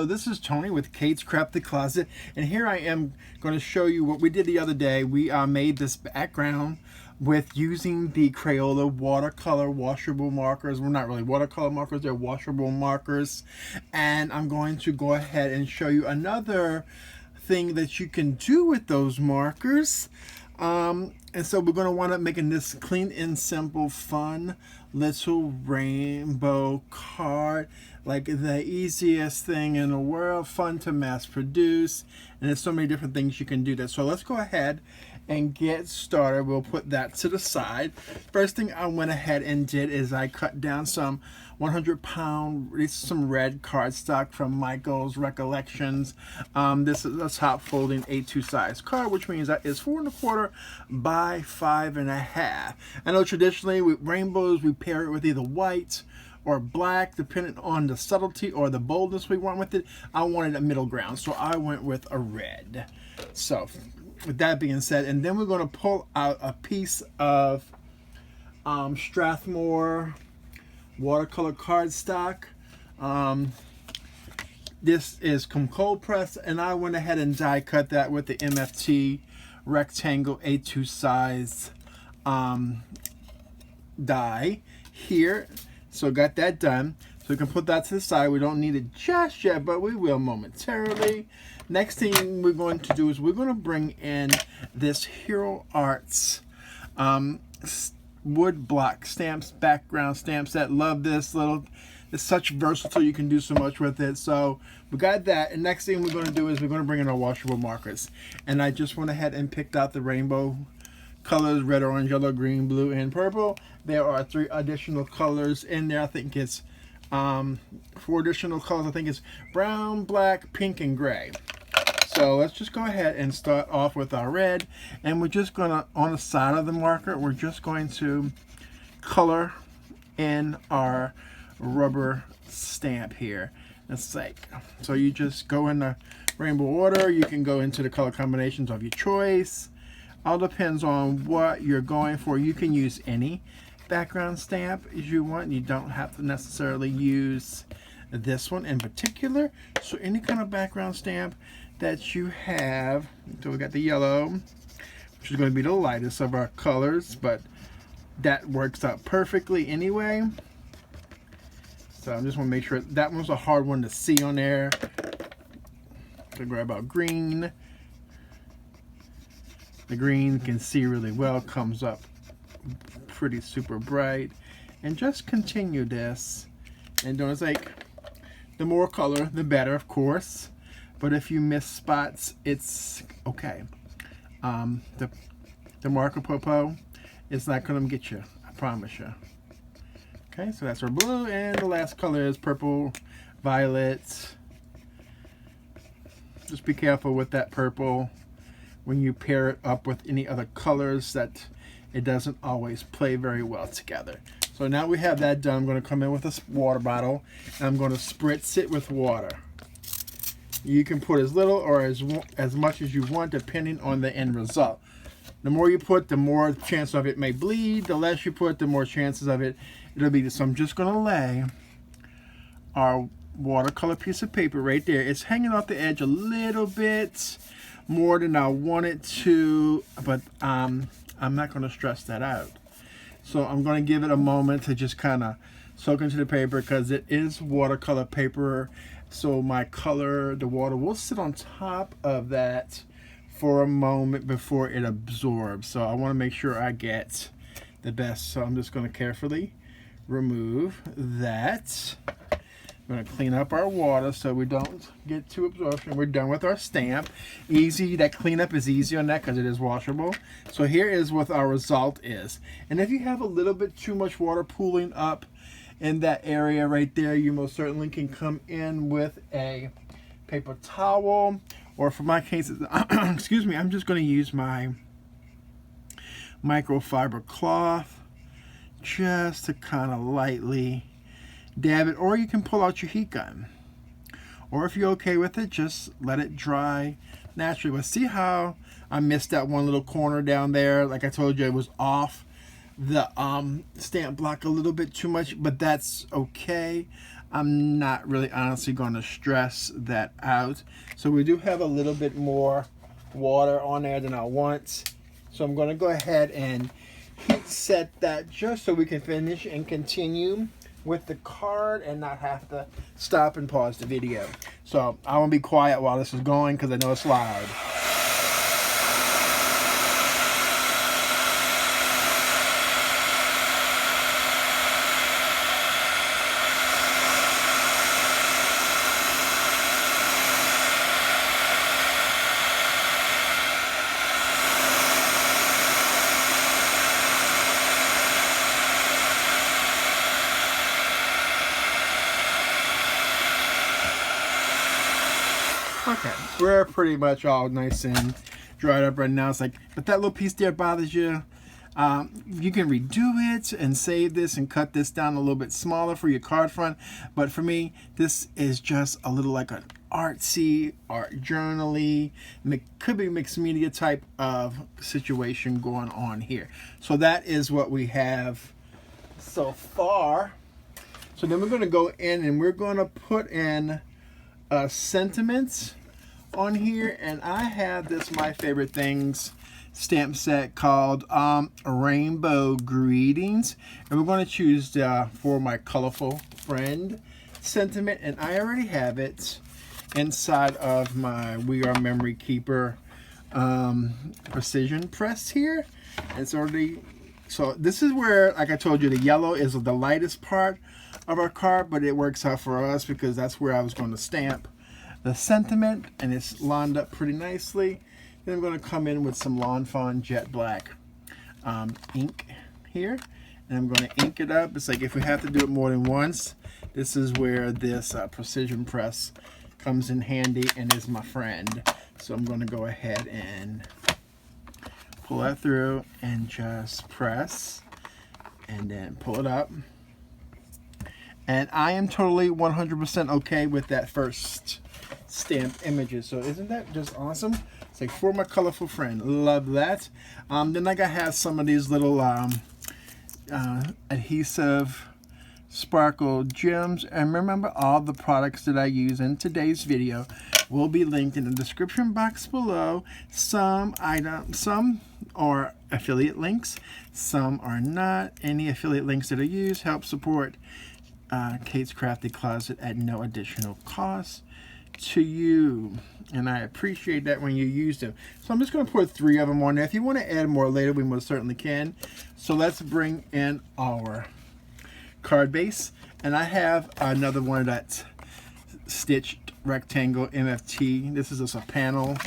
So this is Tony with Kate's Crafty Closet, and here I am going to show you what we did the other day. We made this background with using the Crayola watercolor washable markers. Well, not really watercolor markers, they're washable markers. And I'm going to go ahead and show you another thing that you can do with those markers. And so we're going to wind up making this clean and simple, fun little rainbow card. Like the easiest thing in the world, fun to mass produce. And there's so many different things you can do that. So let's go ahead and get started. We'll put that to the side. First thing I went ahead and did is I cut down some 100-pound, it's some red cardstock from Michael's Recollections. This is a top folding A2 size card, which means that it's 4 1/4 by 5 1/2. I know traditionally with rainbows we pair it with either white or black, depending on the subtlety or the boldness we want with it. I wanted a middle ground, so I went with a red. So with that being said, and then we're going to pull out a piece of Strathmore watercolor cardstock. This is cold press, and I went ahead and die cut that with the MFT rectangle A2 size die here. So got that done. So we can put that to the side. We don't need it just yet, but we will momentarily. Next thing we're going to do is we're going to bring in this heroarts Woodblock stamps, background stamp set. Love this little, it's such versatile, you can do so much with it. So we got that, and next thing we're going to do is we're going to bring in our washable markers. And I just went ahead and picked out the rainbow colors: red, orange, yellow, green, blue, and purple. There are 3 additional colors in there. I think it's 4 additional colors. I think it's brown, black, pink, and gray. So let's just go ahead and start off with our red, and we're just gonna, on the side of the marker, we're just going to color in our rubber stamp here. It's like, so you just go in the rainbow order. You can go into the color combinations of your choice. All depends on what you're going for. You can use any background stamp as you want. You don't have to necessarily use this one in particular. So any kind of background stamp that you have. So we got the yellow, which is going to be the lightest of our colors, but that works out perfectly anyway. So I just want to make sure that one's a hard one to see on there. So grab our green. The green can see really well, comes up pretty super bright, and just continue this. And don't, it's like, the more color the better, of course, but if you miss spots, it's okay. The marker popo is not gonna get you, I promise you. Okay, so that's our blue, and the last color is purple, violet. Just be careful with that purple when you pair it up with any other colors, that it doesn't always play very well together. So now we have that done, I'm going to come in with a water bottle, and I'm going to spritz it with water. You can put as little or as much as you want, depending on the end result. The more you put, the more chance of it may bleed. The less you put, the more chances of it'll be. So I'm just going to lay our watercolor piece of paper right there. It's hanging off the edge a little bit more than I want it to, but I'm not going to stress that out. So I'm going to give it a moment to just kind of soak into the paper, because it is watercolor paper. So my color, the water, will sit on top of that for a moment before it absorbs. So I want to make sure I get the best. So I'm just going to carefully remove that. I'm going to clean up our water so we don't get too absorption. We're done with our stamp. Easy, that cleanup is easy on that because it is washable. So here is what our result is. And if you have a little bit too much water pooling up in that area right there, you most certainly can come in with a paper towel, or for my case, excuse me, I'm just going to use my microfiber cloth just to kind of lightly dab it, or you can pull out your heat gun, or if you're okay with it, just let it dry naturally. But see how I missed that one little corner down there? Like I told you, it was off the stamp block a little bit too much, but that's okay. I'm not really honestly going to stress that out. So we do have a little bit more water on there than I want. So I'm going to go ahead and heat set that just so we can finish and continue with the card and not have to stop and pause the video. So I want to be quiet while this is going because I know it's loud. Okay, we're pretty much all nice and dried up right now. It's like, but that little piece there bothers you. You can redo it and save this and cut this down a little bit smaller for your card front. But for me, this is just a little like an artsy, art journal-y, could be mixed media type of situation going on here. So that is what we have so far. So then we're going to go in and we're going to put in sentiments on here, and I have this My Favorite Things stamp set called Rainbow Greetings, and we're going to choose for my colorful friend sentiment, and I already have it inside of my We Are Memory Keeper precision press here. And it's already, so this is where, like I told you, the yellow is the lightest part of our card, but it works out for us because that's where I was going to stamp the sentiment, and it's lined up pretty nicely. Then I'm going to come in with some Lawn Fawn Jet Black ink here, and I'm going to ink it up. It's like if we have to do it more than once, this is where this precision press comes in handy and is my friend. So I'm going to go ahead and pull that through and just press and then pull it up. And I am totally 100% okay with that first stamp images. So isn't that just awesome? It's like for my colorful friend. Love that. Then like I have some of these little adhesive sparkle gems. And remember, all the products that I use in today's video will be linked in the description box below. Some are affiliate links, some are not. Any affiliate links that I use help support Kate's Crafty Closet at no additional cost to you, and I appreciate that when you use them. So I'm just going to put 3 of them on there. If you want to add more later, we most certainly can. So let's bring in our card base, and I have another one of that stitched rectangle MFT. This is just a panel.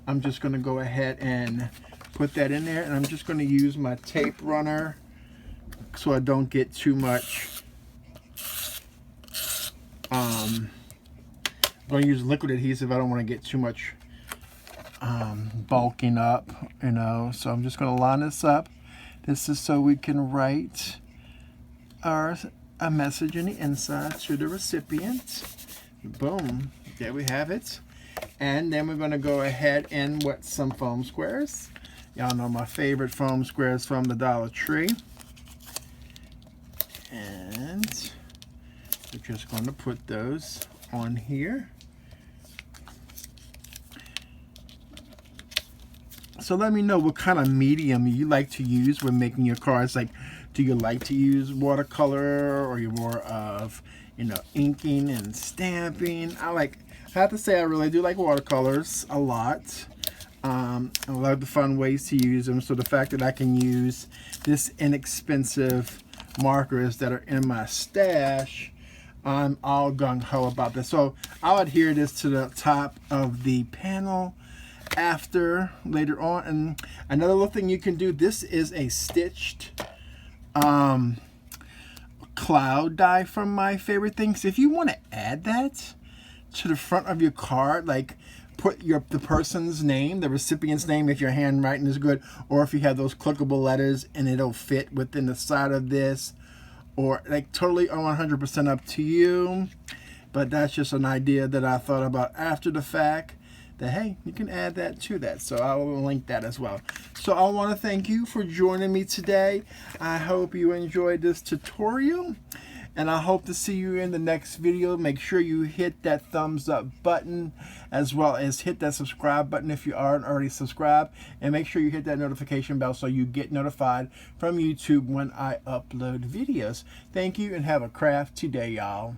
I'm just going to go ahead and put that in there, and I'm just going to use my tape runner so I don't get too much. I'm going to use liquid adhesive. I don't want to get too much bulking up, you know. So I'm just going to line this up. This is so we can write a message in the inside to the recipient. Boom. There we have it. And then we're going to go ahead and with some foam squares. Y'all know my favorite foam squares from the Dollar Tree. And we're just going to put those on here. So let me know what kind of medium you like to use when making your cards. Like, do you like to use watercolor, or you're more of, you know, inking and stamping? I have to say I really do like watercolors a lot. I love the fun ways to use them. So the fact that I can use this inexpensive markers that are in my stash, I'm all gung-ho about this. So I'll adhere this to the top of the panel after later on. And another little thing you can do, this is a stitched cloud die from My Favorite Things. If you want to add that to the front of your card, like put the person's name, the recipient's name, if your handwriting is good, or if you have those clickable letters and it'll fit within the side of this, or like totally 100% up to you. But that's just an idea that I thought about after the fact, that hey, you can add that to that. So I will link that as well. So I want to thank you for joining me today. I hope you enjoyed this tutorial, and I hope to see you in the next video. Make sure you hit that thumbs up button, as well as hit that subscribe button if you aren't already subscribed, and make sure you hit that notification bell so you get notified from YouTube when I upload videos. Thank you, and have a crafty day, y'all.